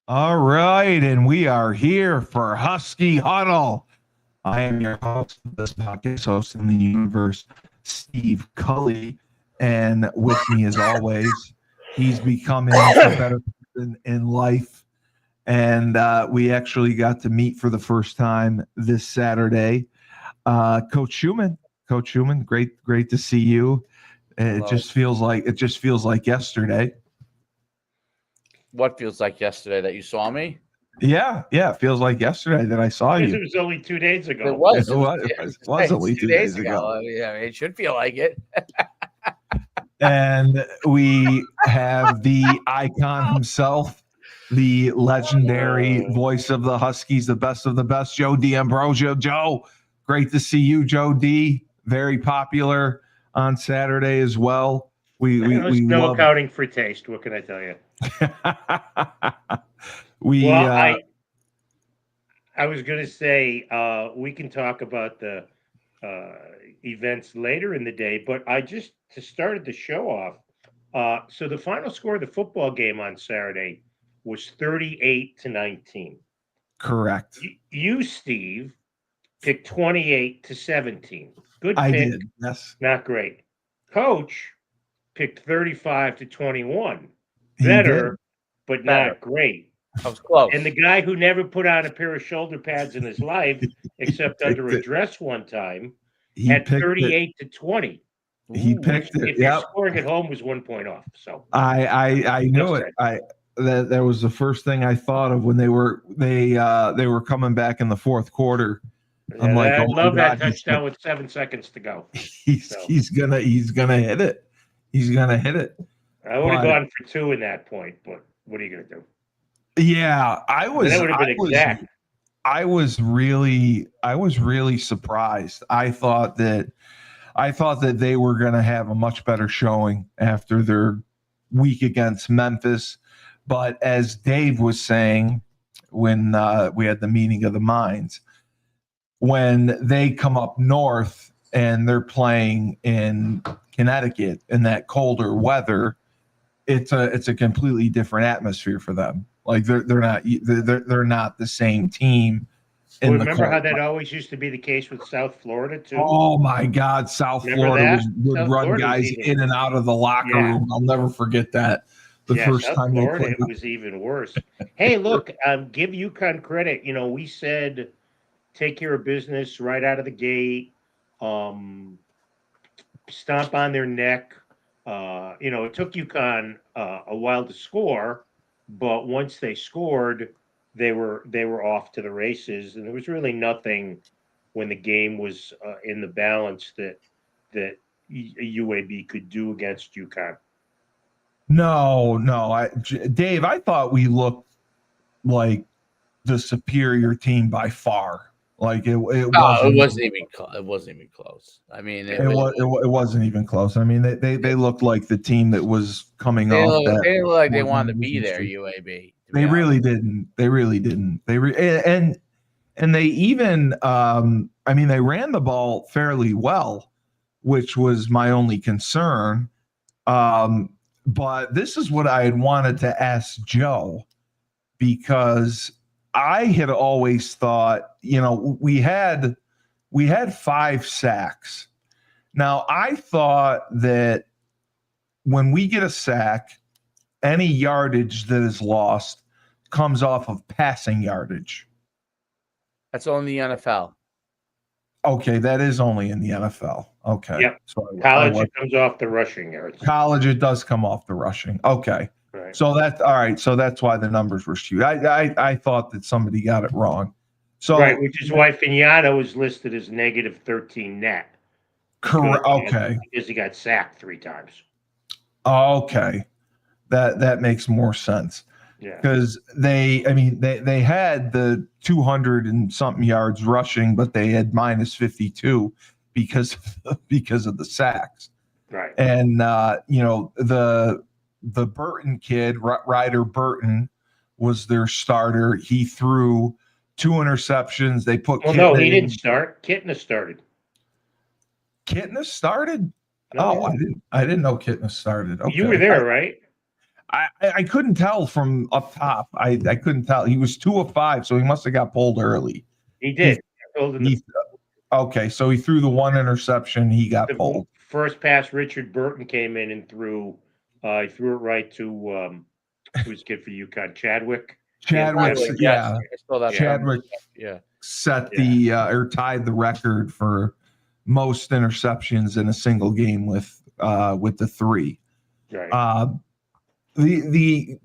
All right, and we are here for Husky Huddle. I am your host of this podcast, host in the universe, Steve Cully, and with me, as always, he's becoming a better person in life. And we actually got to meet for the first time this Saturday. Coach Schumann, great to see you. Hello. It just feels like yesterday. What feels like yesterday that you saw me? Yeah, it feels like yesterday that I saw Because you. it was only 2 days It ago. was. It was, Yeah, it was, it's only 2 days 2 days ago. ago. It should feel like it. And we have the icon himself, the legendary voice of the Huskies, the best of the best, Joe D'Ambrosio. Joe, great to see you, Joe D. Very popular on Saturday as well. We No love accounting for taste. What can I tell you? we Well, I was going to say we can talk about the events later in the day, but I just to start the show off. So the final score of the football game on Saturday was 38-19. correct. You, Steve, picked 28-17. Good I pick, did. Yes. not great. Coach picked 35-21. He Better, did. but Better. not great. I was close. And the guy who never put on a pair of shoulder pads in his life, except under picked a it. dress one time, He had picked it. 38-20. He Ooh, picked it. If you're Yep. scoring at home, was 1 point off. So I knew That's it. That was the first thing I thought of when they were coming back in the fourth quarter. I'm like, I oh my love that God, touchdown with 7 seconds to go. he's gonna hit it. He's gonna hit it. I would have But- gone for 2 in that point, but what are you going to do? Yeah, That would have been exact. I was really surprised. I thought that they were going to have a much better showing after their week against Memphis. But as Dave was saying when we had the meeting of the minds, when they come up north and they're playing in Connecticut in that colder weather, it's a completely different atmosphere for them. Like they're not the same team. Well, remember how that always used to be the case with South Florida too? Oh my God, South Remember Florida that? would South run Florida was guys even- in and out of the locker Yeah. room. I'll never forget that. The first South time Florida, they it played. was even worse. Hey, look, give UConn credit. You know, we said take care of business right out of the gate, stomp on their neck. It took UConn a while to score, but once they scored, they were off to the races, and there was really nothing when the game was in the balance that UAB could do against UConn. No, Dave, I thought we looked like the superior team by far. Like it wasn't. it wasn't even close. It wasn't even close. I mean, It wasn't even close. I mean, they looked like the team that was coming they off look, that. they look like they was wanted to on be losing there. streak. UAB. They really didn't. And they even I mean, they ran the ball fairly well, which was my only concern. But this is what I had wanted to ask Joe, because I had always thought, we had 5 sacks. Now, I thought that when we get a sack, any yardage that is lost comes off of passing yardage. That's only the NFL. Okay, that is only in the NFL. Okay. Yep. So College, it comes off the rushing yards. College, it does come off the rushing. Okay. Right. So that's all right. So that's why the numbers were skewed. I thought that somebody got it wrong. So right, which is why Fignano was listed as negative 13 net. correct. Okay. Because he got sacked 3 times. Okay. That makes more sense. Yeah. Because they had the 200 and something yards rushing, but they had minus 52 because of the sacks. Right. And the Burton kid, Ryder Burton, was their starter. He threw 2 interceptions. They put he didn't start. Kitna started. Kitna started? Oh, I didn't know Kitna started. Okay. You were there, right? I couldn't tell from up top. I couldn't tell. He was 2 of 5, so he must have got pulled early. He did. Okay, so he threw the one interception. He got pulled. First pass, Richard Burton came in and threw. He threw it right to who's kid for UConn, Chadwick. Chadwick, yeah. Chadwick, set or tied the record for most interceptions in a single game with the 3. Right. The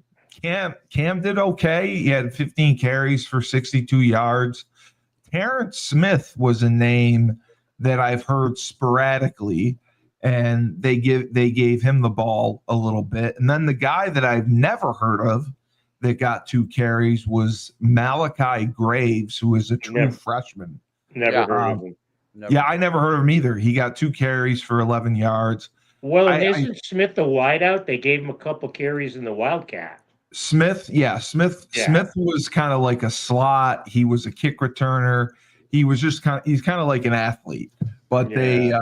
Cam did okay. He had 15 carries for 62 yards. Terrence Smith was a name that I've heard sporadically, and they gave him the ball a little bit. And then the guy that I've never heard of that got 2 carries was Malachi Graves, who is a true freshman. Never heard of him. Yeah, I never heard of him either. He got 2 carries for 11 yards. Well, isn't Smith the wideout? They gave him a couple carries in the Wildcat. Smith was kind of like a slot. He was a kick returner. He was just he's kind of like an athlete. But they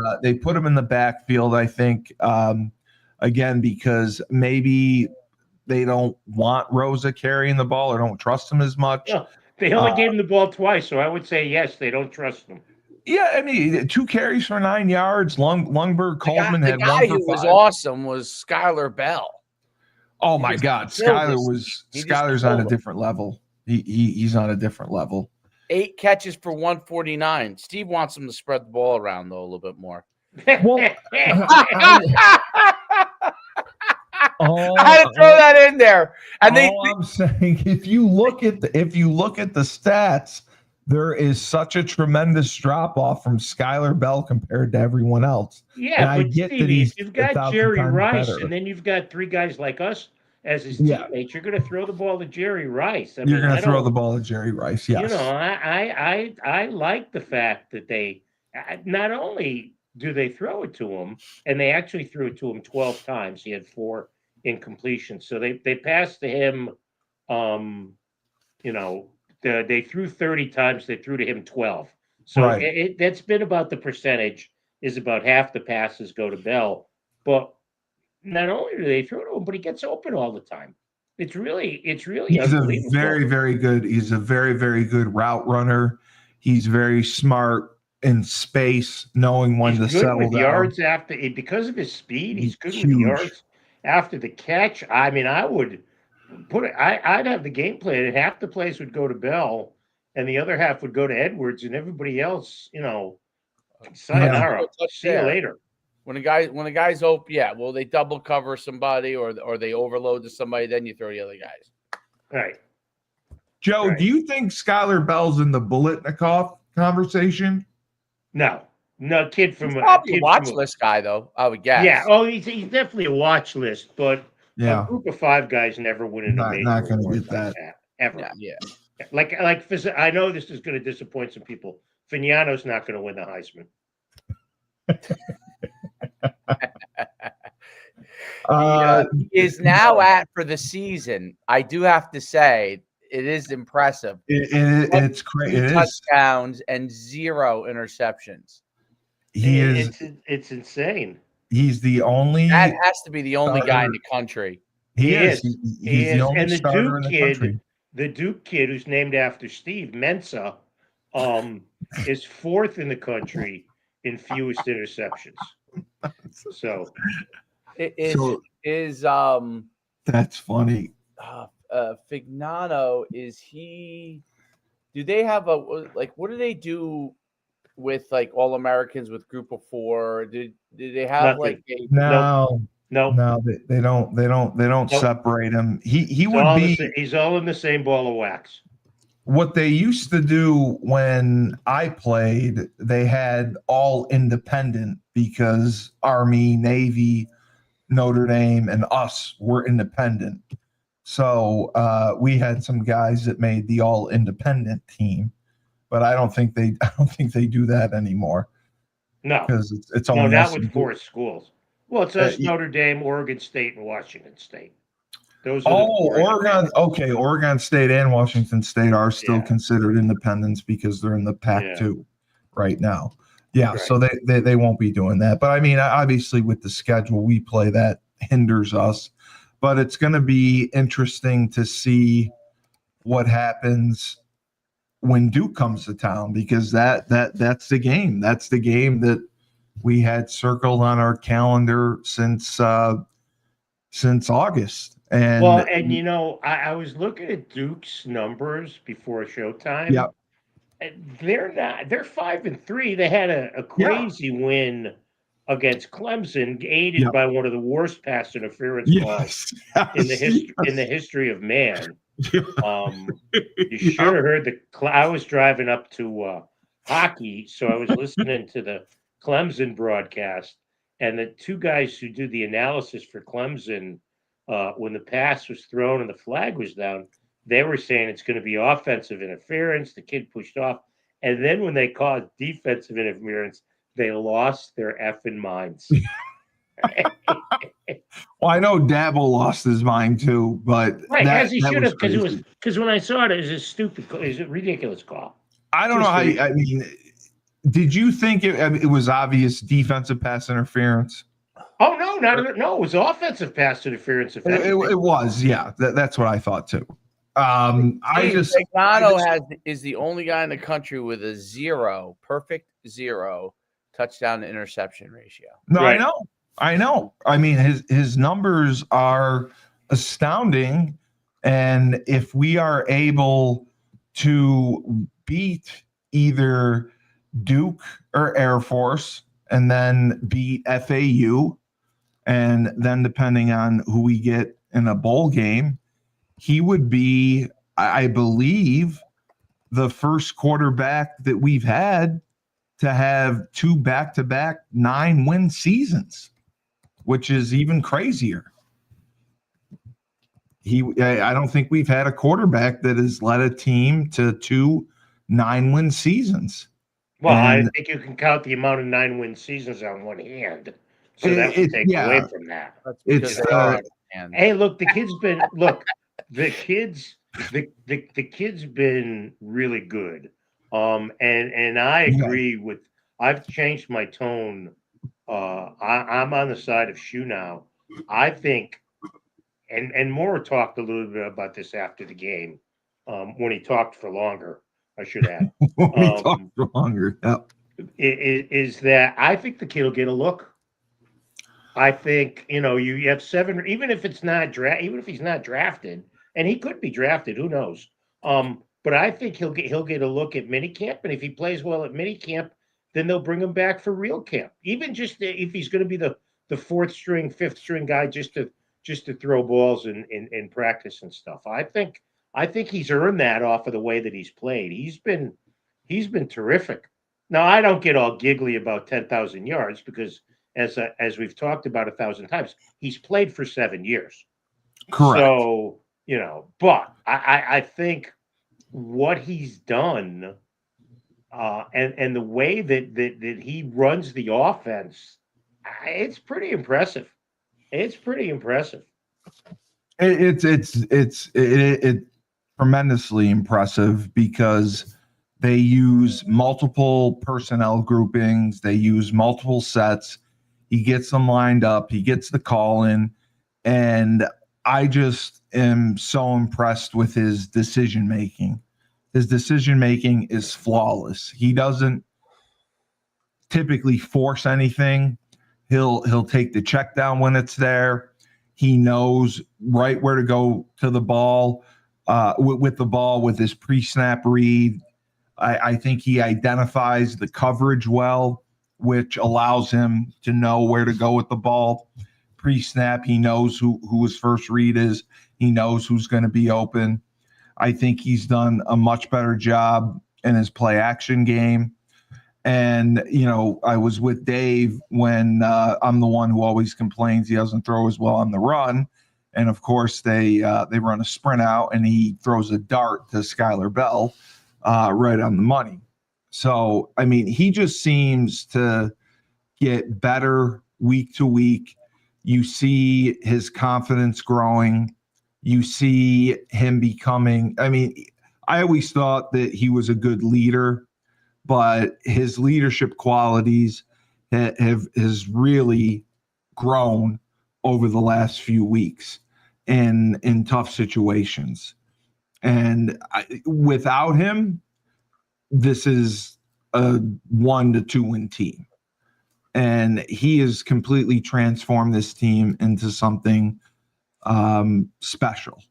put him in the backfield, I think, again, because maybe they don't want Rosa carrying the ball or don't trust him as much. No, they only gave him the ball twice, so I would say yes, they don't trust him. Yeah, I mean, 2 carries for 9 yards. Lungberg Coleman had 1 for 5. The guy who was awesome was Skylar Bell. Oh my God, Skylar's on a different level. He's on a different level. 8 catches for 149. Steve wants him to spread the ball around though a little bit more. Well, I had to throw that in there. And I'm saying, if you look at the stats, there is such a tremendous drop off from Skylar Bell compared to everyone else. Yeah, but Stevie, you've got Jerry Rice, and then you've got 3 guys like us as his teammates. You're going to throw the ball to Jerry Rice. You're going to throw the ball to Jerry Rice. Yes. You know, I like the fact that they not only do they throw it to him, and they actually threw it to him 12 times. He had 4 incompletions, so they passed to him. They threw 30 times. They threw to him 12. So that's been about the percentage. Is about half the passes go to Bell. But not only do they throw to him, but he gets open all the time. It's really he's unbelievable. He's a very very good route runner. He's very smart in space, knowing when to settle with down. Yards because of his speed. He's good with yards after the catch. I mean, I would put it. I'd have the game plan, and half the plays would go to Bell, and the other half would go to Edwards, and everybody else, sayonara. See you later. When a guy's open, well, they double cover somebody or they overload to somebody, then you throw the other guys. Right. Joe, do you think Skylar Bell's in the Biletnikoff conversation? No, kid from probably a watch list guy, though, I would guess. Yeah, he's definitely a watch list, but a group of 5 guys never win in a major. Not going to get that ever. Yeah. Like I know this is going to disappoint some people. Fignano's not going to win the Heisman. He is now at for the season. I do have to say it is impressive. It's crazy. Touchdowns and 0 interceptions. It's insane. He's the only. That has to be the only guy in the country. He is. He's the only starter in the country. The Duke kid, who's named after Steve Mensa, is 4th in the country in fewest interceptions. So that's funny. Fignano, do they have what do they do with like All Americans with group of 4? Did they have No, they don't separate him. He's all in the same ball of wax. What they used to do when I played, they had all independent because Army, Navy, Notre Dame, and us were independent. So we had some guys that made the all independent team, but I don't think they do that anymore. No, because it's only not with 4 schools. Well, it's us, Notre Dame, Oregon State, and Washington State. Those are Oregon. Okay, Oregon State and Washington State are still considered independents because they're in the Pac-2 right now. Yeah, right. So they won't be doing that. But I mean, obviously with the schedule we play, that hinders us. but it's going to be interesting to see what happens when Duke comes to town, because that's the game. That's the game that we had circled on our calendar since August. And Well, and I was looking at Duke's numbers before Showtime. yeah, And they're 5-3. They had a crazy win against Clemson, aided by one of the worst pass interference calls in the history of man. You should have heard I was driving up to hockey, so I was listening to the Clemson broadcast, and the two guys who do the analysis for Clemson, when the pass was thrown and the flag was down, they were saying it's going to be offensive interference. The kid pushed off, and then when they called defensive interference, they lost their effing minds. Well, I know Dabble lost his mind too, but right, as he should have, because when I saw it was a ridiculous call. I don't know how. I mean, did you think it was obvious defensive pass interference? Oh no, it was offensive pass interference. It was, yeah. That's what I thought too. Is the only guy in the country with a perfect zero touchdown to interception ratio. No, right. I know. I mean, his numbers are astounding, and if we are able to beat either Duke or Air Force, and then beat FAU, and then depending on who we get in a bowl game, he would be, I believe, the first quarterback that we've had to have 2 back-to-back 9-win seasons, which is even crazier. I don't think we've had a quarterback that has led a team to 2 9-win seasons. Well, I think you can count the amount of 9-win seasons on one hand, so that would take away from that. Hey, look, the kid's been really good. And I agree with. I've changed my tone. I'm on the side of Shu now. I think, and Moore talked a little bit about this after the game, when he talked for longer. I should add. When he talked for longer. Yep. Is that I think the kid will get a look. I think you have 7, even if he's not drafted, and he could be drafted. Who knows? But I think he'll get a look at minicamp, and if he plays well at minicamp, then they'll bring him back for real camp. Even just if he's going to be the 4th string, 5th string guy, just to throw balls in practice and stuff. I think he's earned that off of the way that he's played. He's been terrific. Now I don't get all giggly about 10,000 yards because as we've talked about 1,000 times, he's played for 7 years. Correct. So but I think what he's done, and the way that he runs the offense, it's pretty impressive. It's tremendously impressive because they use multiple personnel groupings, they use multiple sets. He gets them lined up, he gets the call in, and I just am so impressed with his decision making. His decision making is flawless. He doesn't typically force anything. He'll take the check down when it's there. He knows right where to go to the ball with the ball with his pre-snap read. I think he identifies the coverage well, which allows him to know where to go with the ball. Pre-snap, he knows who his first read is. He knows who's going to be open. I think he's done a much better job in his play action game. And, I was with Dave when I'm the one who always complains he doesn't throw as well on the run. And, of course, they run a sprint out, and he throws a dart to Skylar Bell right on the money. So, I mean, he just seems to get better week to week. You see his confidence growing. You see him becoming, I always thought that he was a good leader, but his leadership qualities has really grown over the last few weeks. in tough situations. And without him, this is a 1 to 2 win team. And he has completely transformed this team into something special.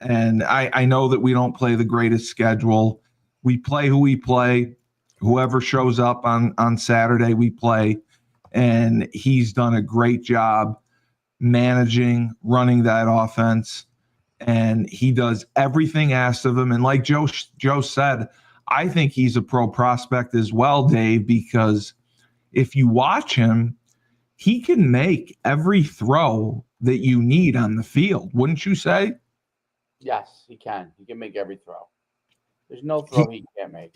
And I know that we don't play the greatest schedule. We play who we play. Whoever shows up on Saturday, we play. And he's done a great job managing, running that offense. And he does everything asked of him. And like Joe said, I think he's a pro prospect as well, Dave, because if you watch him, he can make every throw that you need on the field. Wouldn't you say? Yes, he can. He can make every throw. There's no throw he can't make.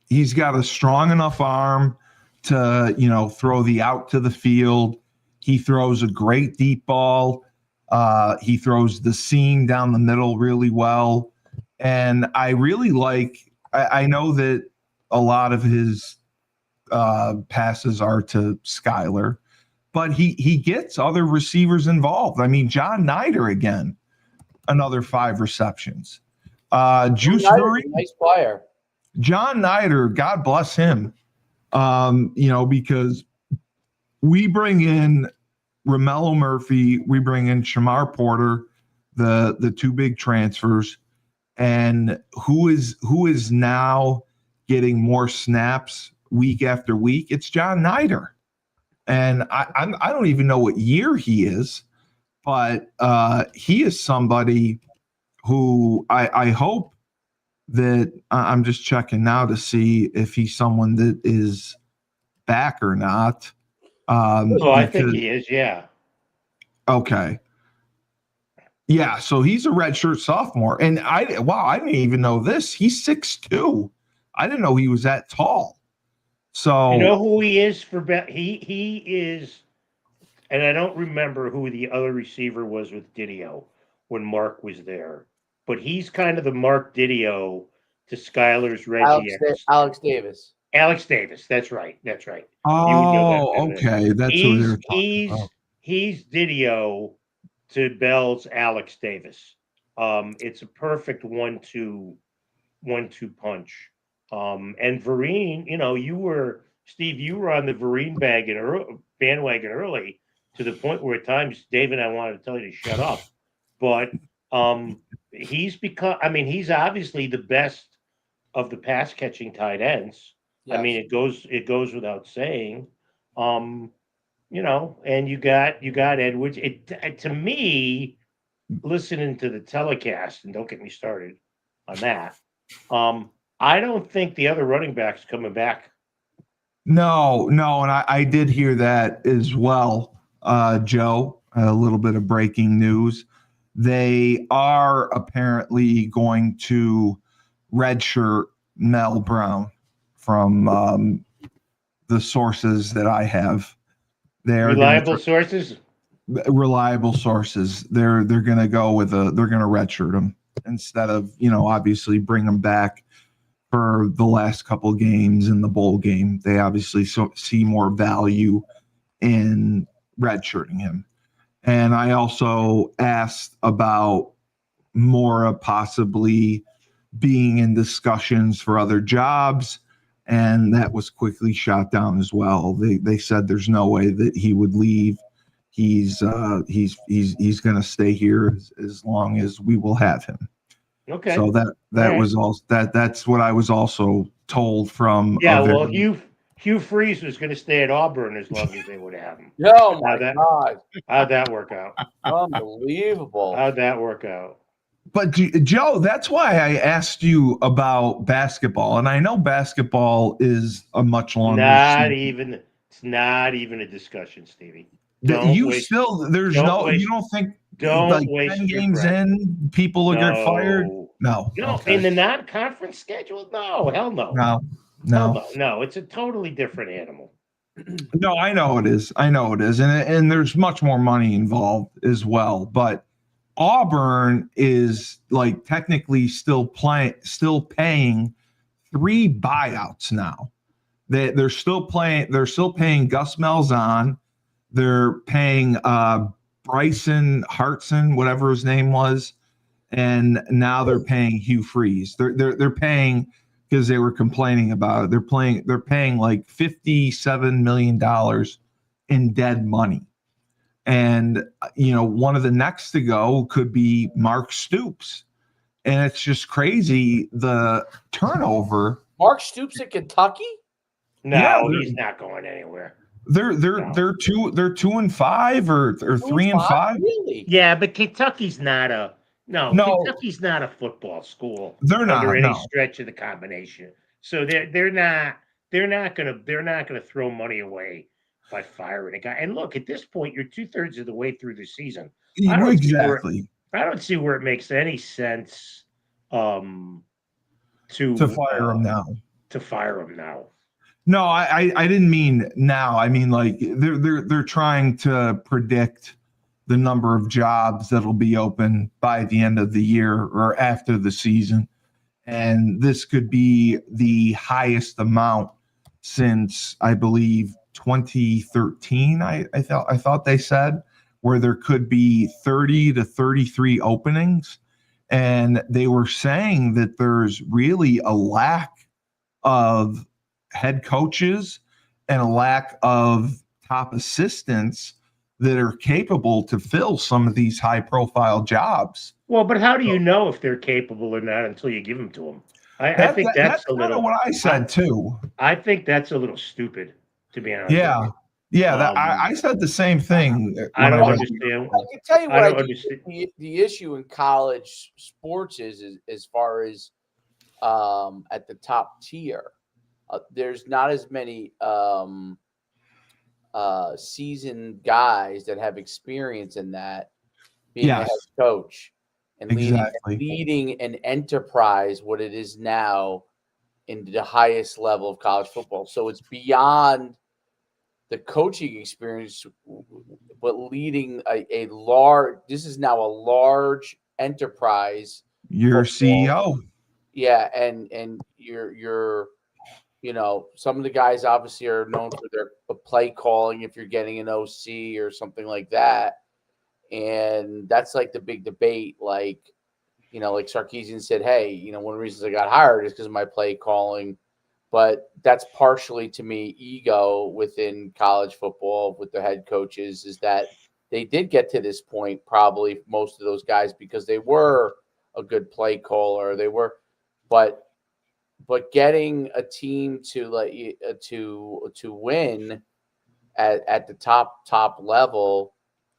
He's got a strong enough arm to, throw the out to the field. He throws a great deep ball. He throws the seam down the middle really well. And I really I know that a lot of his passes are to Skyler, but he gets other receivers involved. I mean, John Nider again, another 5 receptions. Juice Vereen, nice player. John Nider, God bless him. Because we bring in Romello Murphy, we bring in Shamar Porter, the 2 big transfers, and who is now getting more snaps week after week? It's John Nider. And I don't even know what year he is, but he is somebody who I hope that I'm just checking now to see if he's someone that is back or not. I think he is, yeah. Okay. Yeah, so he's a redshirt sophomore. And I didn't even know this. He's 6'2". I didn't know he was that tall. So you know who he is he is, and I don't remember who the other receiver was with Didio when Mark was there, but he's kind of the Mark Didio to Skyler's Reggie. Alex Davis. Alex Davis, that's right. Oh, okay. That's who they're talking about. He's Didio to Bell's Alex Davis. It's a perfect 1-2 punch. And Vereen, you were on the Vereen bandwagon early to the point where at times Dave and I wanted to tell you to shut up. But he's obviously the best of the pass catching tight ends. Yes. I mean, it goes without saying. And you got Edwards. To me, listening to the telecast, and don't get me started on that. I don't think the other running back's coming back. No, and I did hear that as well, Joe. A little bit of breaking news. They are apparently going to redshirt Mel Brown from the sources that I have. They're reliable sources. Reliable sources. They're going to go with they're going to redshirt him instead of obviously bring him back for the last couple of games in the bowl game. They obviously see more value in redshirting him. And I also asked about Mora possibly being in discussions for other jobs, and that was quickly shot down as well. They said there's no way that he would leave. He's going to stay here as long as we will have him. Okay. So that was all. That's what I was also told from. Yeah. Well, Hugh Freeze was going to stay at Auburn as long as they would have him. Oh my God! How'd that work out? Unbelievable. How'd that work out? But Joe, that's why I asked you about basketball, and I know basketball is a much longer. It's not even a discussion, Stevie. You don't think like 10 games in, people will get fired? No. Okay. In the non-conference schedule? No, hell no. No. It's a totally different animal. No, I know it is. And there's much more money involved as well. But Auburn is like technically still paying 3 buyouts now. They're still paying Gus Malzahn. They're paying Bryson Hartson, whatever his name was, and now they're paying Hugh Freeze. They're paying because they were complaining about it. They're paying like $57 million in dead money. And one of the next to go could be Mark Stoops. And it's just crazy the turnover. Mark Stoops at Kentucky? No, he's not going anywhere. They're 2-5 or 3-5. Really? Yeah, but Kentucky's not Kentucky's not a football school. They're not under any stretch of the combination. So they're not gonna throw money away by firing a guy. And look, at this point, you're 2/3 of the way through the season. I don't see where it makes any sense to fire him now. To fire him now. No, I didn't mean now. I mean, like they're trying to predict the number of jobs that'll be open by the end of the year or after the season, and this could be the highest amount since I believe 2013. I thought they said, where there could be 30 to 33 openings, and they were saying that there's really a lack of head coaches and a lack of top assistants that are capable to fill some of these high profile jobs. Well, but how do you know if they're capable or not until you give them to them? I think that's a little what I said too. I think that's a little stupid, to be honest. Yeah. I said the same thing. I don't understand. I can tell you what I think the issue in college sports is as far as at the top tier. There's not as many seasoned guys that have experience in that, being a head coach and leading an enterprise, what it is now, into the highest level of college football. So it's beyond the coaching experience, but leading a large. This is now a large enterprise. You're CEO. Yeah, and you're. Some of the guys obviously are known for their play calling if you're getting an OC or something like that. And that's like the big debate. Like Sarkisian said, hey, one of the reasons I got hired is because of my play calling. But that's partially, to me, ego within college football with the head coaches, is that they did get to this point, probably most of those guys, because they were a good play caller. They were, but getting a team to to win at the top level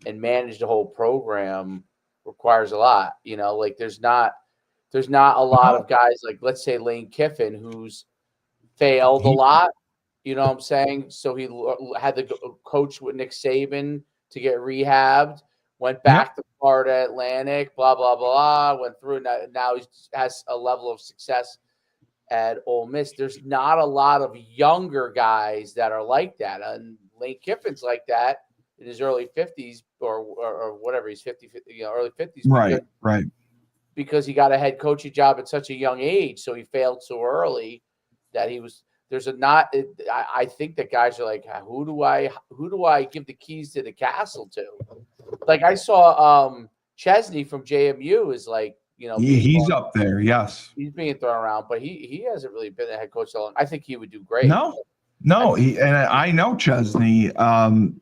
and manage the whole program requires a lot. There's not a lot of guys like, let's say, Lane Kiffin, who's failed a lot. You know what I'm saying? So he had to coach with Nick Saban to get rehabbed. Went back to Florida Atlantic. Blah blah blah. Went through. Now he has a level of success at Ole Miss. There's not a lot of younger guys that are like that. And Lane Kiffin's like that in his early 50s or whatever. He's 50, early 50s. Right. Because he got a head coaching job at such a young age. So he failed so early that I think that guys are like, who do I give the keys to the castle to? Like I saw Chesney from JMU is like, he's up there. Yes, he's being thrown around, but he hasn't really been a head coach so long. I think he would do great. No, and I know Chesney.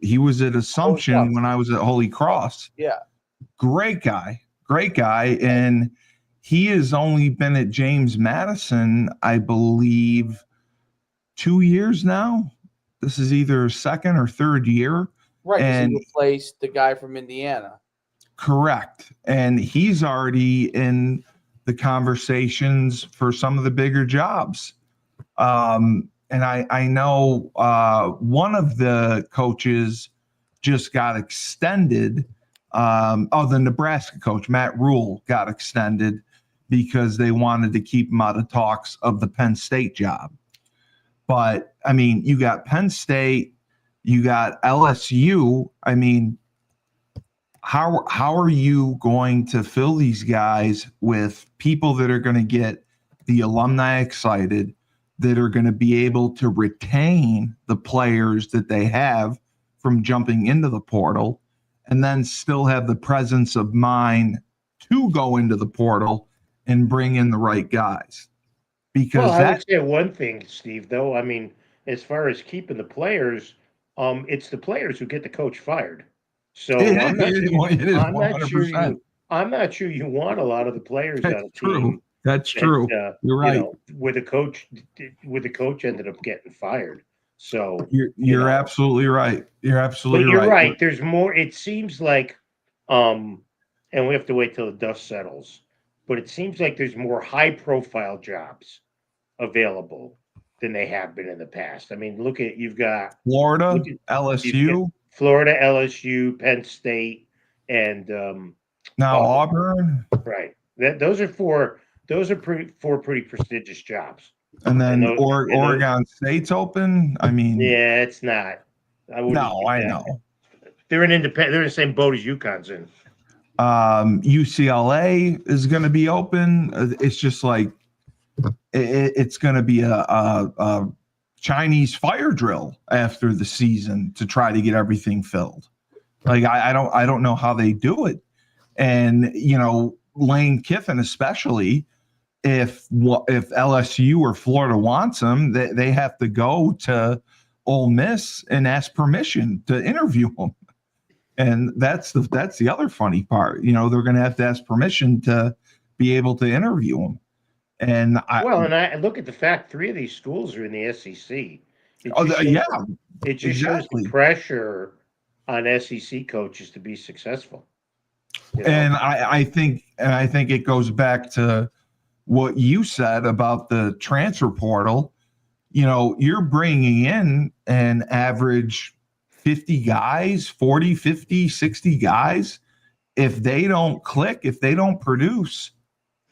He was at Assumption when I was at Holy Cross. Yeah, great guy, and he has only been at James Madison, I believe, 2 years now. This is either second or third year. Right, and he replaced the guy from Indiana. Correct. And he's already in the conversations for some of the bigger jobs. And I know one of the coaches just got extended. The Nebraska coach, Matt Rule, got extended because they wanted to keep him out of talks of the Penn State job. But, I mean, you got Penn State, you got LSU. I mean, how are you going to fill these guys with people that are going to get the alumni excited, that are going to be able to retain the players that they have from jumping into the portal, and then still have the presence of mind to go into the portal and bring in the right guys. Because Well, I would say one thing, Steve, though. I mean, as far as keeping the players, it's the players who get the coach fired. So I'm not I'm not sure 100%. you want a lot of the players on That's a true. team That's true. You're right. where the coach ended up getting fired. So You're absolutely right. You're absolutely but you're right. right. There's more. It seems like, and we have to wait till the dust settles. But it seems like there's more high-profile jobs available than they have been in the past. I mean, you've got Florida, LSU, Florida, LSU, Penn State, and now Auburn. Right. Those are four pretty prestigious jobs. And then Oregon State's open. I mean, yeah, it's not. I know. They're an independent. They're in the same boat as UConn's in. UCLA is going to be open. It's just like it's going to be a Chinese fire drill after the season to try to get everything filled. Like I don't know how they do it. And Lane Kiffin, especially if LSU or Florida wants him, they have to go to Ole Miss and ask permission to interview him. And that's the other funny part. They're going to have to ask permission to be able to interview him. And I look at the fact 3 of these schools are in the SEC. It just shows the pressure on SEC coaches to be successful. And I think it goes back to what you said about the transfer portal. You're bringing in an average 50 guys, 40, 50, 60 guys. If they don't click, if they don't produce,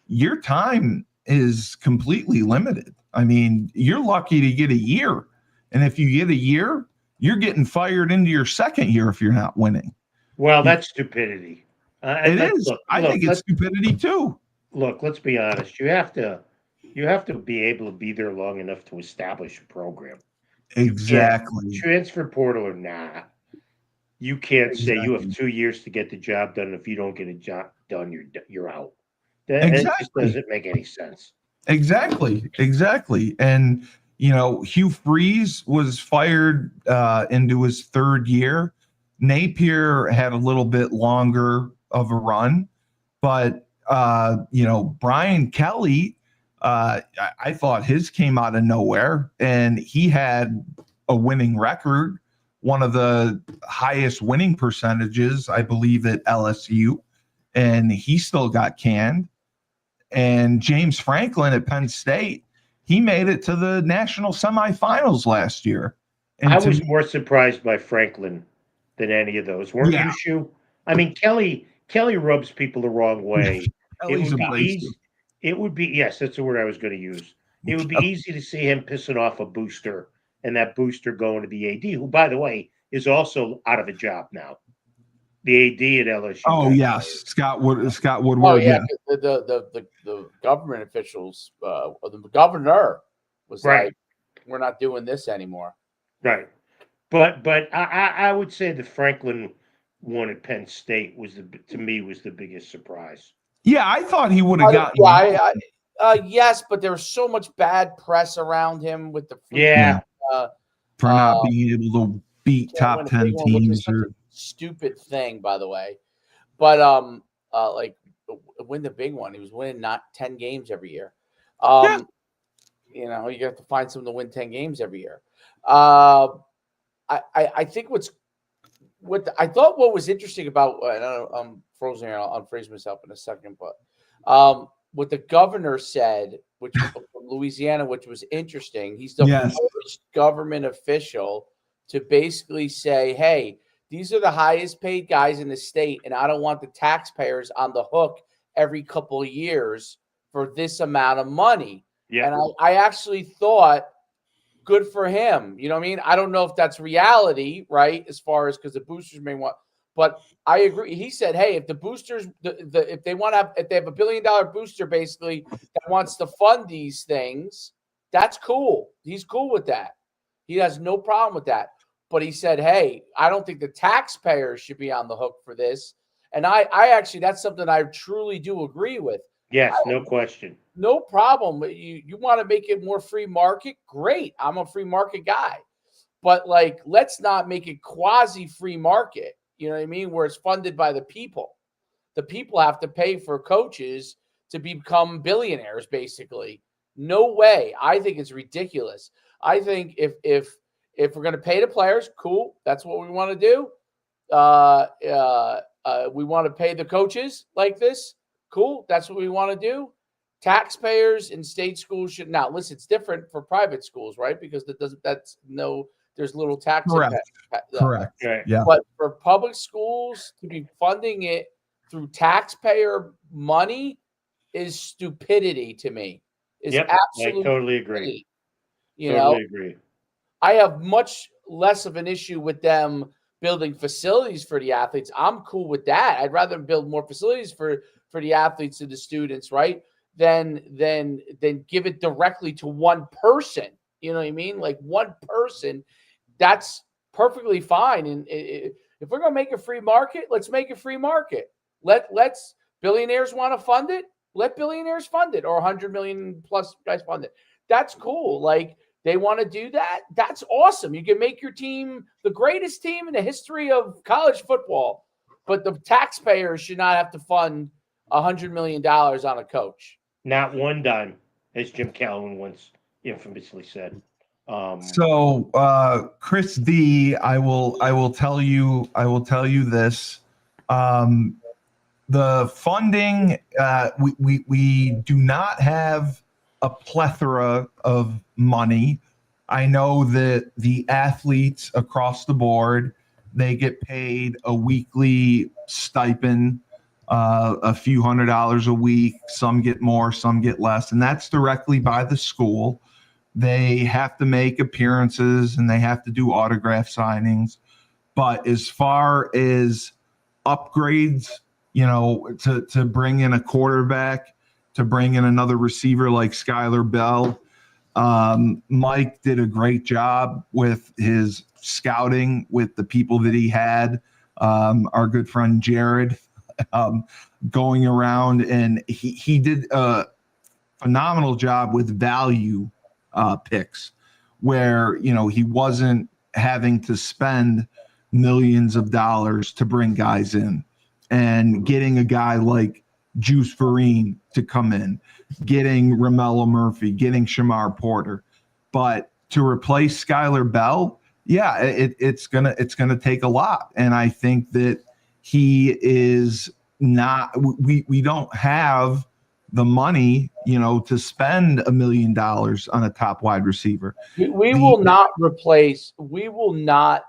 your time is completely limited. I mean, you're lucky to get a year. And if you get a year, you're getting fired into your second year if you're not winning. Well, that's stupidity. It is. I think it's stupidity too. Look, let's be honest. You have to be able to be there long enough to establish a program. Exactly. Transfer portal or not, you can't say you have 2 years to get the job done. If you don't get a job done, you're out. That just doesn't make any sense. Exactly. And Hugh Freeze was fired into his third year. Napier had a little bit longer of a run, but Brian Kelly, I thought his came out of nowhere, and he had a winning record, one of the highest winning percentages, I believe, at LSU, and he still got canned. And James Franklin at Penn State, he made it to the national semifinals last year. And I was more surprised by Franklin than any of those. Weren't you, Shu? I mean, Kelly rubs people the wrong way. It would be yes, that's the word I was going to use. It would be easy to see him pissing off a booster, and that booster going to the AD, who, by the way, is also out of a job now. The AD at LSU. Oh yes, Scott Woodward. Oh yeah, the government officials, the governor was like, "We're not doing this anymore." Right, but I would say the Franklin one at Penn State was the biggest surprise. Yeah, I thought he would have gotten. Yes, but there was so much bad press around him with the for not being able to beat top 10 teams. Stupid thing, by the way, but win the big one. He was winning not 10 games every year. You have to find someone to win 10 games every year. I think what was interesting about I'm frozen here. I'll unphrase myself in a second, but what the governor said, which from Louisiana, which was interesting. He's the first government official to basically say, "Hey, these are the highest paid guys in the state, and I don't want the taxpayers on the hook every couple of years for this amount of money." Yeah. And I actually thought, good for him. You know what I mean? I don't know if that's reality, right? As far as because the boosters may want, but I agree. He said, "Hey, if the boosters, if they have a $1 billion booster basically that wants to fund these things, that's cool. He's cool with that. He has no problem with that." but he said, hey, I don't think the taxpayers should be on the hook for this. And I actually, that's something I truly do agree with. Yes, no question. No problem. You want to make it more free market? Great. I'm a free market guy. But like, let's not make it quasi free market. You know what I mean? Where it's funded by the people. The people have to pay for coaches to become billionaires, basically. No way. I think it's ridiculous. I think if we're going to pay the players, cool. That's what we want to do. We want to pay the coaches like this. Cool. That's what we want to do. Taxpayers in state schools should now listen. It's different for private schools, right? Because there's little tax. Correct. Correct. Right. Yeah. But for public schools to be funding it through taxpayer money is stupidity to me. Is absolutely I totally agree. Stupidity. Agree. I have much less of an issue with them building facilities for the athletes. I'm cool with that. I'd rather build more facilities for the athletes and the students, right? Than give it directly to one person. You know what I mean? Like one person, that's perfectly fine. And if we're going to make a free market, let's make a free market. Let's billionaires want to fund it. Let billionaires fund it, or 100 million plus guys fund it. That's cool. Like they want to do that. That's awesome. You can make your team the greatest team in the history of college football, but the taxpayers should not have to fund $100 million on a coach. Not one dime, as Jim Calhoun once infamously said. So, Chris D, I will tell you this. The funding, we do not have a plethora of money. I know that the athletes across the board, they get paid a weekly stipend, a few $100s a week. Some get more, some get less, and that's directly by the school. They have to make appearances and they have to do autograph signings. But as far as upgrades, to bring in a quarterback, to bring in another receiver like Skylar Bell, Mike did a great job with his scouting with the people that he had. Our good friend Jared going around, and he did a phenomenal job with value picks, where he wasn't having to spend millions of dollars to bring guys in, and getting a guy like Juice Vereen to come in, getting Romello Murphy, getting Shamar Porter. But to replace Skylar Bell, it's gonna take a lot. And I think that he is not. We don't have the money, to spend $1 million on a top wide receiver. We will not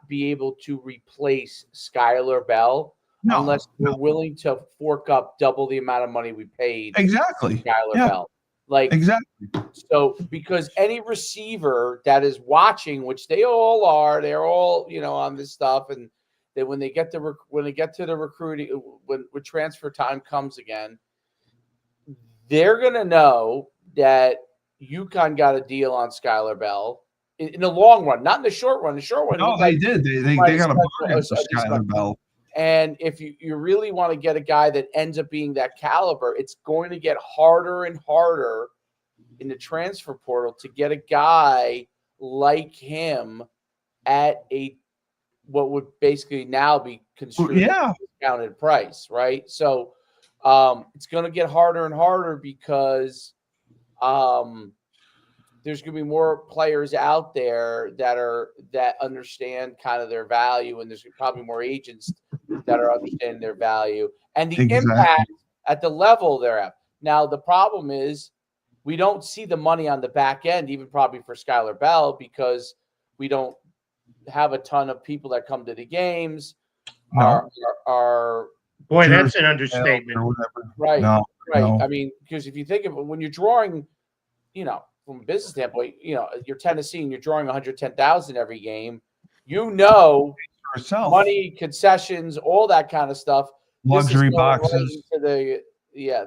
be able to replace Skylar Bell unless we're willing to fork up double the amount of money we paid. Exactly. Skylar Bell. Exactly. So because any receiver that is watching, which they all are, they're all, on this stuff, and then when they get to the recruiting, when transfer time comes again, they're going to know that UConn got a deal on Skylar Bell in the long run, not in the short run. The short run. No, they did. They got a bargain for Skylar Bell. And if you really want to get a guy that ends up being that caliber, it's going to get harder and harder in the transfer portal to get a guy like him at what would basically now be considered a discounted price, right? So it's going to get harder and harder because there's going to be more players out there that understand kind of their value, and there's probably more agents that are understanding their value and the impact at the level they're at. Now, the problem is we don't see the money on the back end, even probably for Skylar Bell, because we don't have a ton of people that come to the games. Are boy, that's an understatement. Right. No. I mean, because if you think of it, when you're drawing, from a business standpoint, you're Tennessee and you're drawing 110,000 every game, money, concessions, all that kind of stuff, luxury boxes right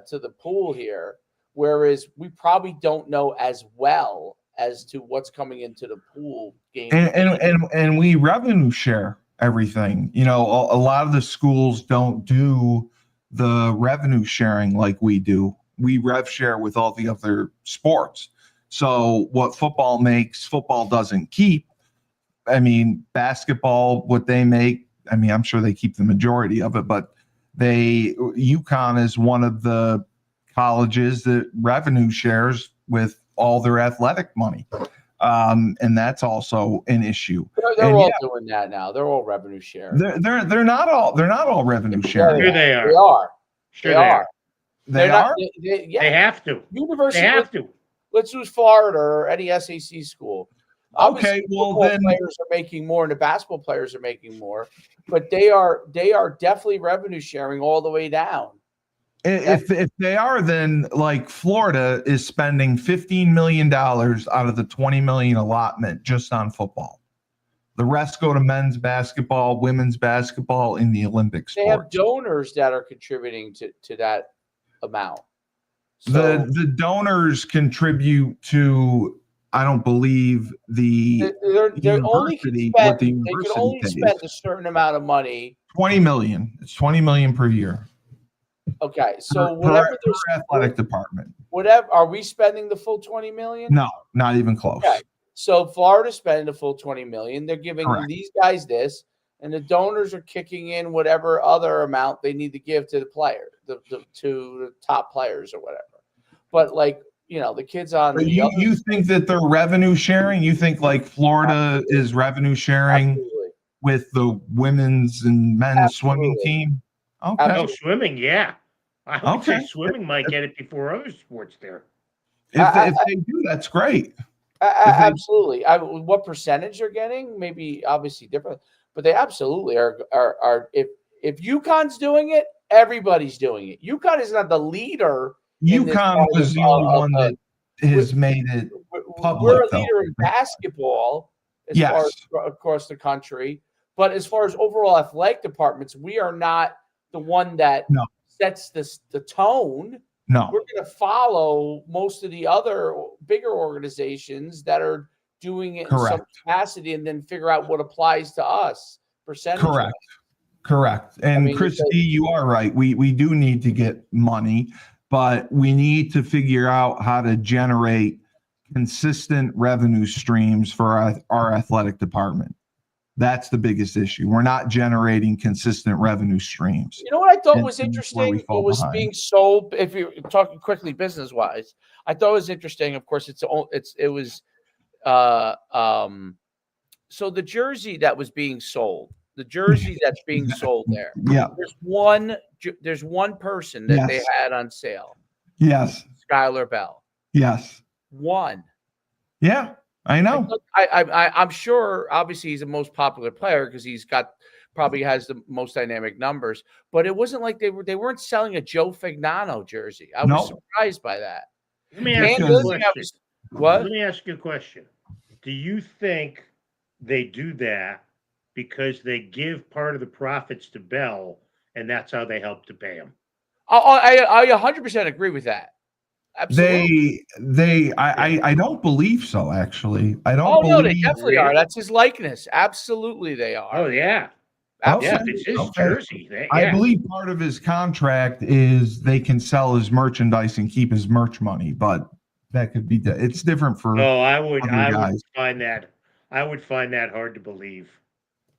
to the pool here. Whereas we probably don't know as well as to what's coming into the pool game. And we revenue share everything. You know, a lot of the schools don't do the revenue sharing like we do. We rev share with all the other sports. So what football makes, football doesn't keep. I mean, basketball, what they make, I mean, I'm sure they keep the majority of it, but UConn is one of the colleges that revenue shares with all their athletic money. And that's also an issue. They're all doing that now. They're all revenue sharing. They're not all revenue sharing. Sure they are. They are. Sure they are. They are. They have to. University. They have to. Let's use Florida or any SEC school. Okay, well then players are making more, and the basketball players are making more, but they are definitely revenue sharing all the way down. If they are, then like Florida is spending $15 million out of the $20 million allotment just on football. The rest go to men's basketball, women's basketball, in the Olympic sports. They have donors that are contributing to that amount. So, the donors contribute to, I don't believe the they're only university, spend, what the they university can only pays. spend a certain amount of money. $20 million. It's $20 million per year. Okay, so per athletic department. Whatever, are we spending the full $20 million? No, not even close. Okay, so Florida's spending the full $20 million. They're giving Correct. these guys this, and the donors are kicking in whatever other amount they need to give to the player, to the top players or whatever. But like, you know, the kids on But the you think that they're revenue sharing? You think like Florida is revenue sharing Absolutely. with the women's and men's swimming team? Okay. Oh, swimming, yeah. I would say Okay. swimming might get it before other sports there. If they do, that's great. Absolutely. What percentage they're getting? Maybe obviously different, but they absolutely are. If UConn's doing it, everybody's doing it. UConn is not the leader. UConn was the only one that has made it public. We're a leader in basketball as Yes. far as across the country, but as far as overall athletic departments, we are not the one that sets the tone. No. We're going to follow most of the other bigger organizations that are doing it in some capacity and then figure out what applies to us. Correct. And I mean, Christy, you are right. We do need to get money, but we need to figure out how to generate consistent revenue streams for our athletic department. That's the biggest issue. We're not generating consistent revenue streams. You know what I thought was interesting? What was being sold, if you're talking quickly business-wise, I thought it was interesting. Of course, so the jersey that was being sold, the jersey that's being sold there. Yeah. There's one person that they had on sale. Yes. Skylar Bell. Yes. One. Yeah. I know. I'm sure. Obviously, he's the most popular player because probably has the most dynamic numbers. But it wasn't like they weren't selling a Joe Fagnano jersey. I was surprised by that. Let me ask you a question. What? Let me ask you a question. Do you think they do that because they give part of the profits to Bell, and that's how they help to pay him? I 100% agree with that. Absolutely. I don't believe so, actually. I don't believe. No, they definitely are. That's his likeness. Absolutely, they are. Oh, yeah. Absolutely. Yeah, it's his jersey. I believe part of his contract is they can sell his merchandise and keep his merch money, but that could be it's different for. Oh, I would find that hard to believe.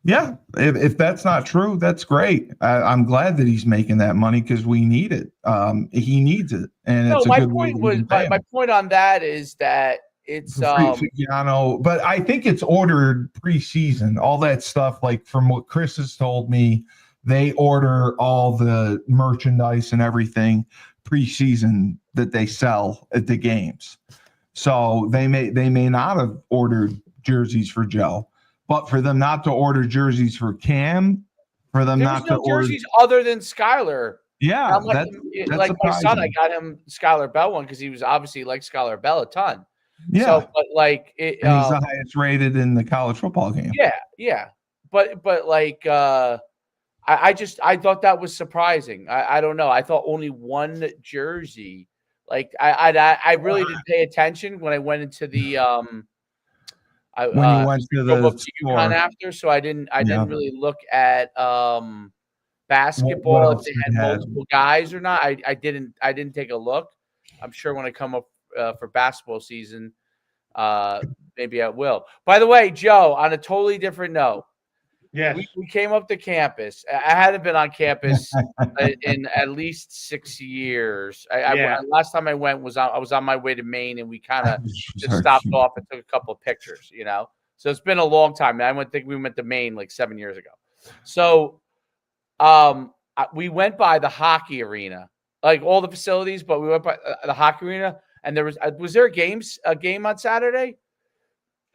Yeah, if that's not true, that's great. I'm glad that he's making that money because we need it. He needs it, and it's a good way. My point on that is that it's but I think it's ordered preseason. All that stuff, like from what Chris has told me, they order all the merchandise and everything preseason that they sell at the games. So they may not have ordered jerseys for Joe. But for them not to order jerseys for Cam, for them There's not no to order jerseys other than Skylar. Yeah, that's like my son, I got him Skylar Bell one because he was obviously like Skylar Bell a ton. Yeah, so, but like and he's the highest rated in the college football game. Yeah, but like I thought that was surprising. I don't know. I thought only one jersey Like I really didn't pay attention when I went into the I When you went to drove the up to UConn store. after, so I didn't Yeah. really look at What basketball if else they did had you have? multiple guys or not. I didn't take a look. I'm sure when I come up for basketball season, maybe I will. By the way, Joe, on a totally different note, Yes. we came up to campus. I hadn't been on campus in at least 6 years. Last time I went I was on my way to Maine, and we kind of just stopped off and took a couple of pictures. So it's been a long time. I think we went to Maine like 7 years ago. So we went by the hockey arena, like all the facilities, but we went by the hockey arena, and there was there a game on Saturday?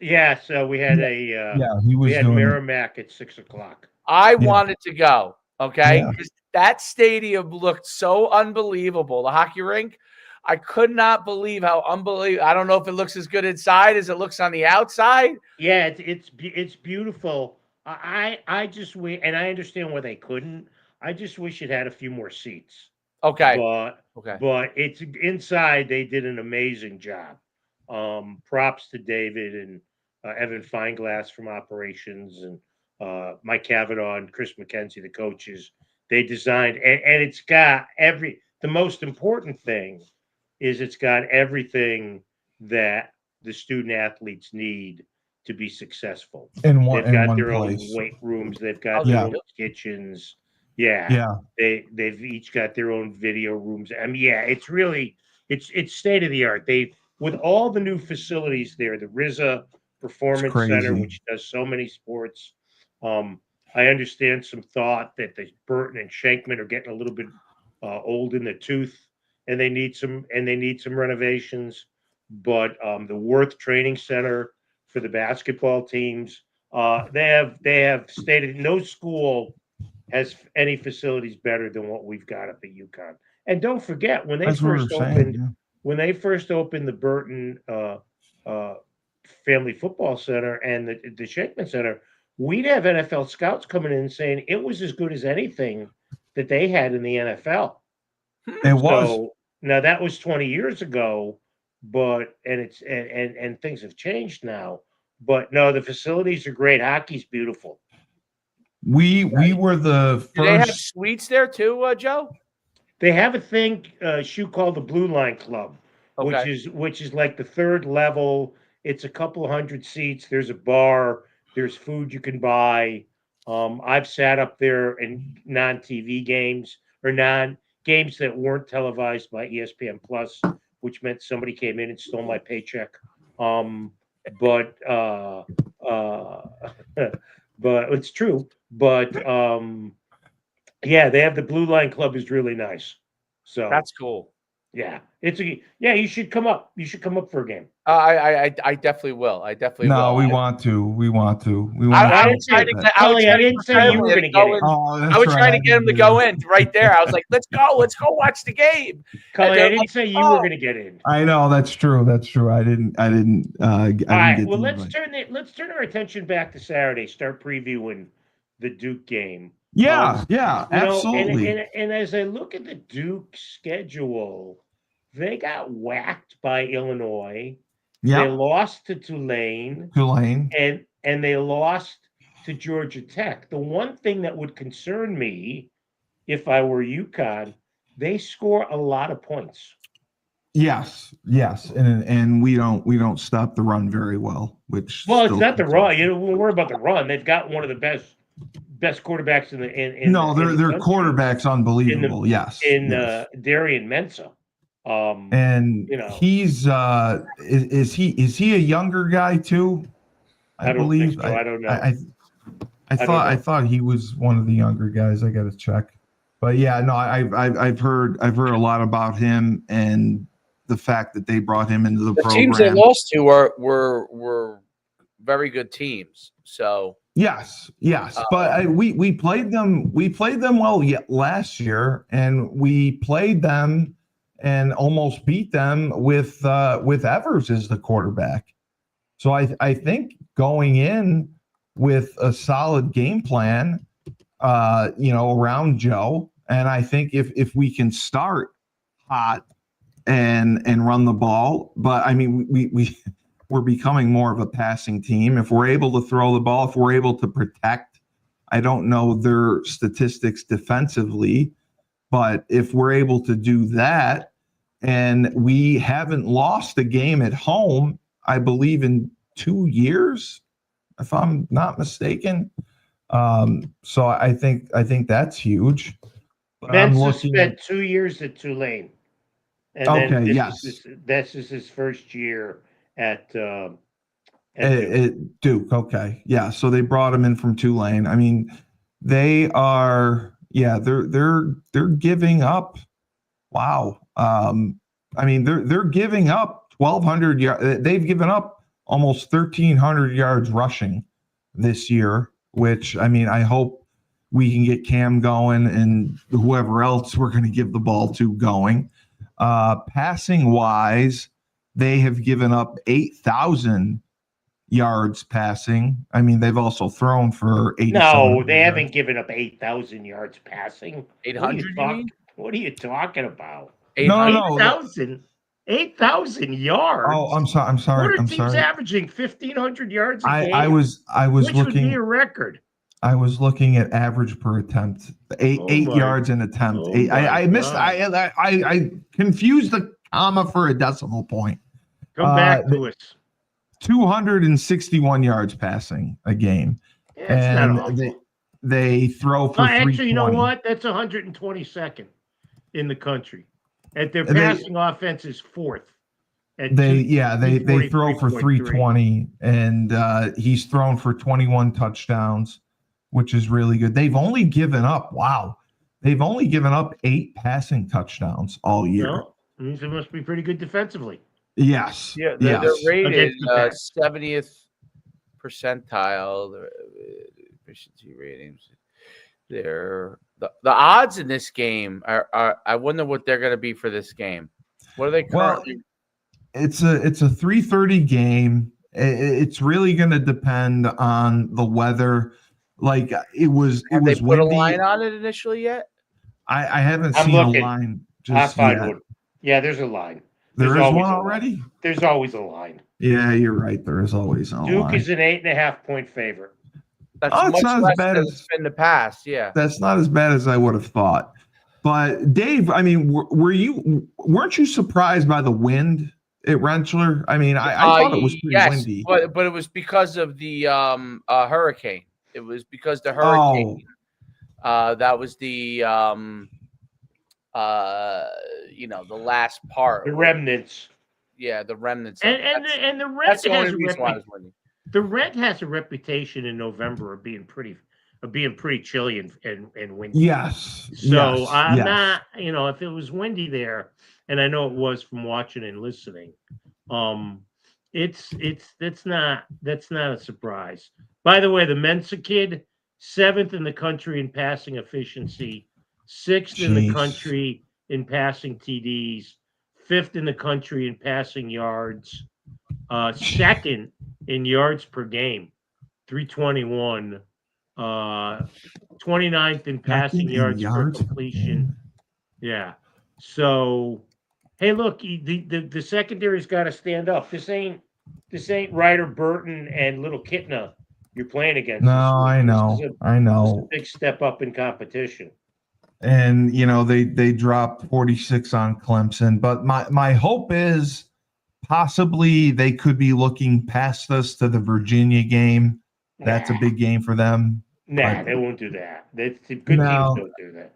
Yeah, so we had we had Merrimack at 6:00. I wanted to go, okay? Because that stadium looked so unbelievable. The hockey rink, I could not believe how unbelievable. I don't know if it looks as good inside as it looks on the outside. Yeah, it's beautiful. I just wish, and I understand why they couldn't. I just wish it had a few more seats. Okay. But it's inside. They did an amazing job. Props to David and Evan Feinglass from operations, and Mike Cavanaugh and Chris McKenzie, the coaches. They designed, and it's got the most important thing is it's got everything that the student athletes need to be successful. They've got their own weight rooms. They've got their own kitchens. Yeah. They've each got their own video rooms. I mean, it's really it's state of the art. With all the new facilities there, the RZA Performance Center, which does so many sports. I understand some thought that the Burton and Shankman are getting a little bit old in the tooth, and they need some renovations. But the Worth Training Center for the basketball teams, they have stated no school has any facilities better than what we've got up at UConn. And don't forget when they first opened the Burton Family Football Center and the Shankman Center, we'd have NFL scouts coming in and saying it was as good as anything that they had in the NFL. It was. Now that was 20 years ago, but and things have changed now. But no, the facilities are great. Hockey's beautiful. We were the first. Do they have suites there too, Joe? They have a thing called the Blue Line Club, which is like the third level. It's a couple 100 seats. There's a bar. There's food you can buy. I've sat up there in non-TV games or non-games that weren't televised by ESPN Plus, which meant somebody came in and stole my paycheck. But it's true. But they have the Blue Line Club is really nice. So that's cool. Yeah, you should come up. You should come up for a game. I definitely will. I definitely will. No, we want to. I didn't say you were going to get in. I was trying to get him to go in right there. I was like, let's go watch the game. Cully, I didn't say you were going to get in. I know that's true. I didn't. All right. Well, let's turn our attention back to Saturday. Start previewing the Duke game. Yeah, absolutely. And as I look at the Duke schedule, they got whacked by Illinois. Yeah. They lost to Tulane. And they lost to Georgia Tech. The one thing that would concern me if I were UConn, they score a lot of points. Yes. And we don't stop the run very well, which it's not the run. You don't worry about the run. They've got one of the best quarterbacks in their quarterback's unbelievable. Darian Mensah. He's is he a younger guy too? I believe. So. I don't know. I thought he was one of the younger guys. I got to check. But I've heard a lot about him and the fact that they brought him into the program. Teams they lost to were very good teams. So yes, but we played them well last year, and we played them and almost beat them with Evers as the quarterback. So I think going in with a solid game plan, around Joe, and I think if we can start hot and run the ball. But I mean, we're becoming more of a passing team. If we're able to throw the ball, if we're able to protect, I don't know their statistics defensively, but if we're able to do that, and we haven't lost a game at home, I believe in 2 years, if I'm not mistaken. So I think that's huge. But I'm Mensa looking. spent 2 years at Tulane, and Okay, then yes. this is his first year at Duke. At Duke. Okay, yeah. So they brought him in from Tulane. I mean, they are. Yeah, they're giving up. Wow. I mean, they're giving up 1,200 yards. They've given up almost 1,300 yards rushing this year. Which, I mean, I hope we can get Cam going and whoever else we're going to give the ball to going. Passing wise, they have given up 8,000 yards passing. I mean, they've also thrown for 8. No, they haven't given up 8,000 yards passing. 800. What are you talking about? 800? 8,000 yards. Oh, I'm sorry. What are teams averaging 1,500 yards a game? I was which looking. Would be a record. I was looking at average per attempt. Eight yards an attempt. I missed. I confused the comma for a decimal point. Come back to us. 261 yards passing a game, Yeah, and they throw for. Actually, you know what? That's 122nd in the country. At their passing offense is fourth. They throw for 320, and he's thrown for 21 touchdowns, which is really good. They've only given up 8 passing touchdowns all year. No, means they must be pretty good defensively. Yes. Yeah, they're rated 70th percentile. The efficiency ratings. They're the odds in this game are I wonder what they're going to be for this game. What are they currently? Well, it's a 3:30 game. It's really going to depend on the weather. Like it was Have windy. they put a line on it initially yet? I haven't seen a line just yet. Yeah, there's a line. There is one already? There's always a line. Yeah, you're right. There is always a line. Duke is an 8.5 point favorite. That's much less than it's been in the past. Yeah, that's not as bad as I would have thought. But Dave, I mean, weren't you surprised by the wind at Rentschler? I mean, I thought it was pretty windy. But it was because of the hurricane. It was because the hurricane. That was the the last part. The remnants. Yeah, the remnants. And the Rent has the Rent has a reputation in November of being pretty chilly and windy. Yes. So I'm not, if it was windy there, and I know it was from watching and listening, that's not a surprise. By the way, the Mensa kid, 7th in the country in passing efficiency, 6th in the country in passing TDs, 5th in the country in passing yards, 2nd in yards per game, 321, 29th in passing yards per completion. Yeah. So, hey, look, the secondary's got to stand up. This ain't Ryder Burton and Little Kitna you're playing against. No, I know. This is a big step up in competition. And they dropped 46 on Clemson, but my hope is possibly they could be looking past us to the Virginia game. That's a big game for them. Nah, they won't do that. Good teams don't do that.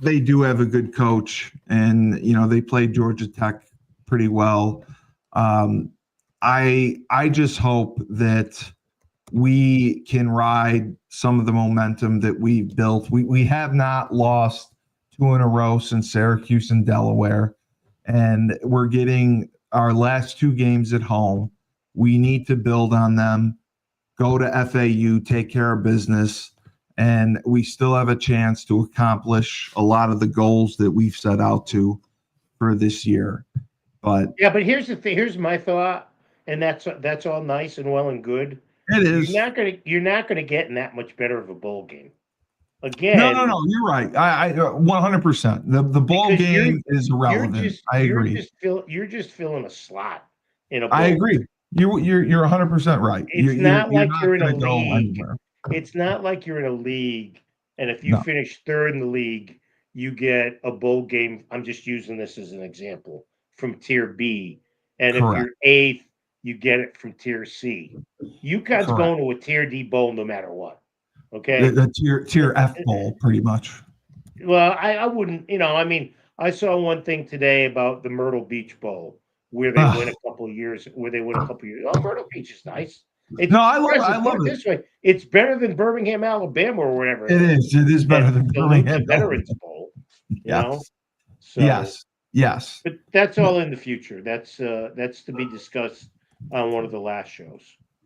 They do have a good coach, and they played Georgia Tech pretty well. I just hope that we can ride some of the momentum that we've built. We have not lost 2 in a row since Syracuse and Delaware, and we're getting our last 2 games at home. We need to build on them, go to FAU, take care of business, and we still have a chance to accomplish a lot of the goals that we've set out to for this year. But here's the thing. Here's my thought, and that's all nice and well and good. It is. You're not gonna get in that much better of a bowl game. again. No, you're right. I 100%. The bowl Because game is irrelevant. I agree. You're just filling a slot in a bowl. I agree. You're 100% right. It's not like you're in a gonna go league. anywhere. It's not like you're in a league, and if you No. finish third in the league, you get a bowl game. I'm just using this as an example from Tier B, and Correct. if you're eighth, you get it from Tier C. UConn's Correct. going to a Tier D bowl no matter what. Okay, The tier F bowl, pretty much. well, I wouldn't. I mean, I saw one thing today about the Myrtle Beach Bowl where they win a couple of years. Oh, Myrtle Beach is nice. I love it. This way, it's better than Birmingham, Alabama, or whatever. It is better than Birmingham. Veterans Bowl. Yes. So, Yes. But that's all in the future. That's to be discussed on one of the last shows.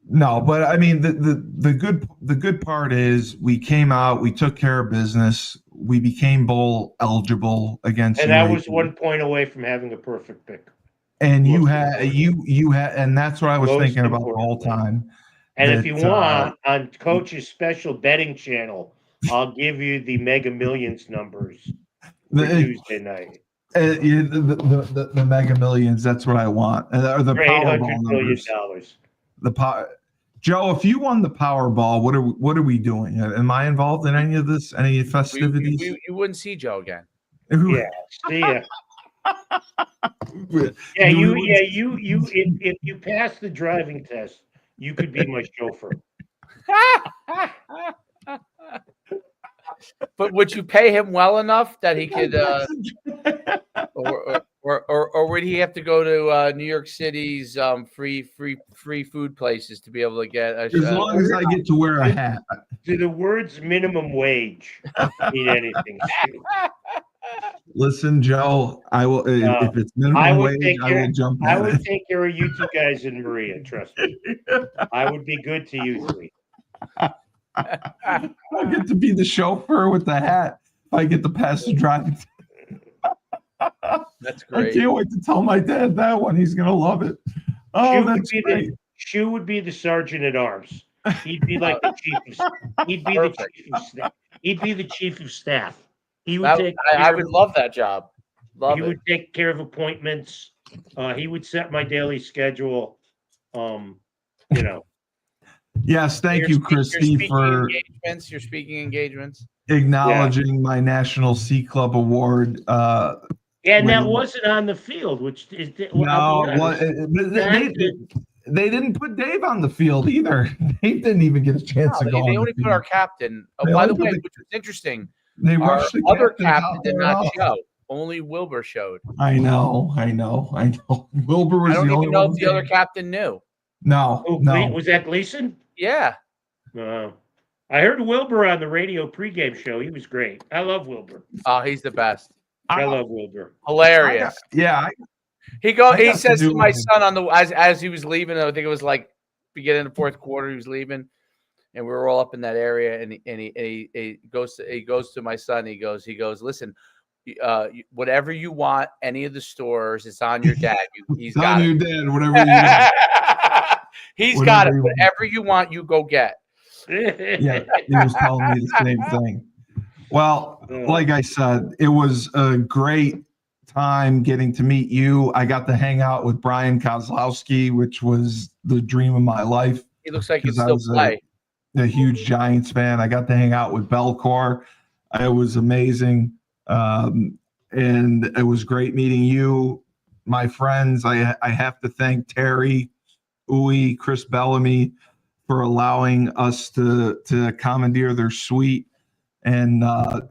No, but I mean the good part is we came out, we took care of business, we became bowl eligible against, and that was 1 point away from having a perfect pick. And you had, and that's what I was thinking about the whole time. And if you want, on Coach's special betting channel, I'll give you the Mega Millions numbers for Tuesday night. The Mega Millions, that's what I want. Or the Powerball numbers. Joe, if you won the Powerball, what are we doing? Am I involved in any of this? Any festivities? You wouldn't see Joe again. Yeah, see ya. If you pass the driving test, you could be my chauffeur. But would you pay him well enough that he could, or would he have to go to New York City's free food places to be able to get? As long as I get to wear a hat. Do the words minimum wage mean anything? Listen, Joe, I will. If it's minimum wage, I will jump. I would take care of you two guys and Maria. Trust me. I would be good to you three. I get to be the chauffeur with the hat. I get to pass the driving. That's great. I can't wait to tell my dad that one. He's gonna love it. Oh, that's great. Shu would be the sergeant at arms. He'd be like the chief. He'd be the chief of staff. He'd be the chief of staff. He would I would love that job. He would take care of appointments. He would set my daily schedule. Yes, thank you, Christy, for your speaking engagements. Acknowledging my National Sea Club Award. And that wasn't on the field, which is they didn't put Dave on the field either. Dave didn't even get a chance to go. They only put our captain. By the way, which was interesting. They rushed the other captain did not show. Only Wilbur showed. I know. Wilbur was. I don't even know if the other captain knew. No. Was that Gleason? Yeah. I heard Wilbur on the radio pregame show. He was great. I love Wilbur. Oh, he's the best. I love Wilbur. Hilarious. He says to my son as he was leaving. I think it was like beginning of the fourth quarter. He was leaving, and we were all up in that area. And he goes to my son. He goes. Listen, whatever you want, any of the stores, it's on your dad. He's got your dad. Whatever you want. He's got it. Whatever you want, you go get. Yeah, he was telling me the same thing. Well, like I said, it was a great time getting to meet you. I got to hang out with Brian Kozlowski, which was the dream of my life. He looks like he still play. A huge Giants fan. I got to hang out with Belcourt. It was amazing. And it was great meeting you, my friends. I have to thank Terry, Uwe, Chris Bellamy for allowing us to commandeer their suite. And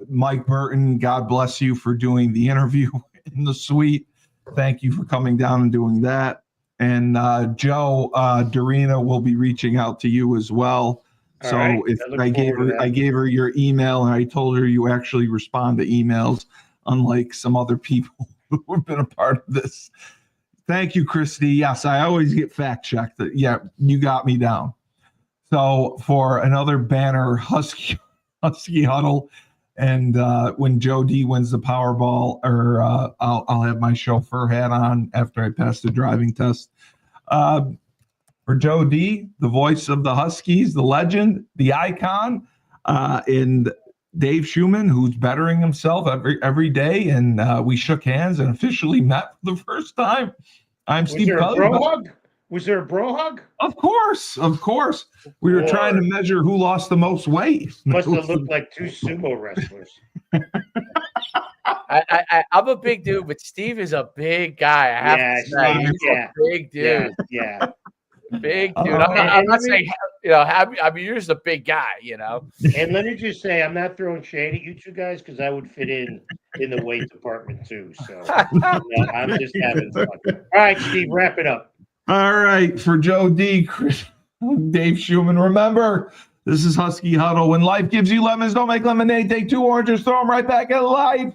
Mike Burton, God bless you for doing the interview in the suite. Thank you for coming down and doing that. And Joe, Dorina will be reaching out to you as well. All so right. if I gave her your email, and I told her you actually respond to emails, unlike some other people who have been a part of this. Thank you, Christy. Yes, I always get fact checked. Yeah, you got me down. So for another banner Husky huddle, and when Joe D wins the Powerball, or I'll have my chauffeur hat on after I pass the driving test. For Joe D, the voice of the Huskies, the legend, the icon, and Dave Schumann, who's bettering himself every day, and we shook hands and officially met for the first time. I'm Was Steve there a Cully. bro hug? Was there a bro hug? Of course. We were trying to measure who lost the most weight. Must have looked like two sumo wrestlers. I'm a big dude, but Steve is a big guy. I have to say, Steve, he's a big dude. Yeah. Big dude. I'm not saying, I mean, you're just a big guy, And let me just say, I'm not throwing shade at you two guys because I would fit in the weight department too. So I'm just having fun. All right, Steve, wrap it up. All right, for Joe D, Chris, Dave Schumann, remember, this is Husky Huddle. When life gives you lemons, don't make lemonade. Take 2 oranges, throw them right back at life.